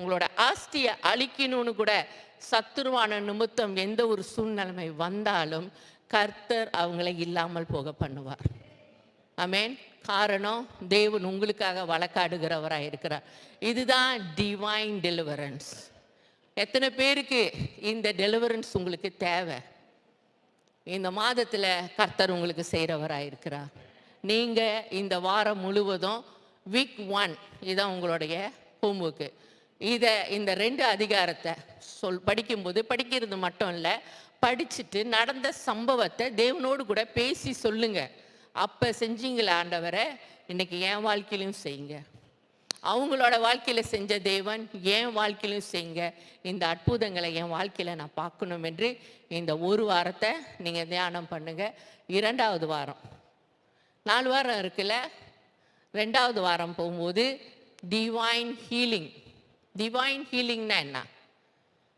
உங்களோட ஆஸ்தியை அழிக்கணும்னு கூட சத்துருவான நிமித்தம் எந்த ஒரு சூழ்நிலைமை வந்தாலும் கர்த்தர் அவங்களை இல்லாமல் போக பண்ணுவார். ஆமென். காரணம், தேவன் உங்களுக்காக வழக்காடுகிறவராக இருக்கிறார். இதுதான் டிவைன் டெலிவரன்ஸ். எத்தனை பேருக்கு இந்த டெலிவரன்ஸ் உங்களுக்கு தேவை? இந்த மாதத்தில் கர்த்தர் உங்களுக்கு செய்கிறவராக இருக்கிறார். நீங்கள் இந்த வாரம் முழுவதும் வீக் 1 இதுதான் உங்களுடைய ஹோம்ஒர்க்கு. இந்த 2 அதிகாரத்தை படிக்கும்போது படிக்கிறது மட்டும் இல்லை, படிச்சுட்டு நடந்த சம்பவத்தை தேவனோடு கூட பேசி சொல்லுங்க. அப்போ செஞ்சீங்களா ஆண்டவரை, இன்னைக்கு என் வாழ்க்கையிலும் செய்யுங்க. அவங்களோட வாழ்க்கையில் செஞ்ச தேவன் என் வாழ்க்கையிலும் செய்யுங்க. இந்த அற்புதங்களை என் வாழ்க்கையில் நான் பார்க்கணும் என்று இந்த ஒரு வாரத்தை நீங்கள் தியானம் பண்ணுங்க. 2வது வாரம் 4 வாரம் இருக்குல்ல, 2வது வாரம் போகும்போது டிவைன் ஹீலிங். டிவைன் ஹீலிங்னா என்ன?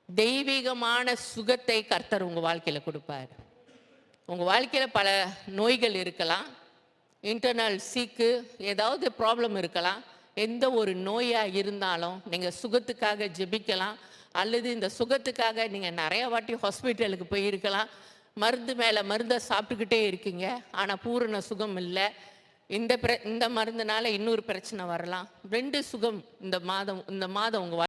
தெய்வீகமான சுகத்தை கர்த்தர் உங்கள் வாழ்க்கையில் கொடுப்பார். உங்கள் வாழ்க்கையில் பல நோய்கள் இருக்கலாம், இன்டர்னல் சீக்கு ஏதாவது ப்ராப்ளம் இருக்கலாம். எந்த ஒரு நோயாக இருந்தாலும் நீங்கள் சுகத்துக்காக ஜெபிக்கலாம், அல்லது இந்த சுகத்துக்காக நீங்கள் நிறைய வாட்டி ஹாஸ்பிட்டலுக்கு போயிருக்கலாம். மருந்து மேலே மருந்தை சாப்பிட்டுக்கிட்டே இருக்கீங்க, ஆனால் பூரண சுகம் இல்லை. இந்த மருந்துனால இன்னொரு பிரச்சனை வரலாம். 2 சுகம் இந்த மாதம் உங்கள்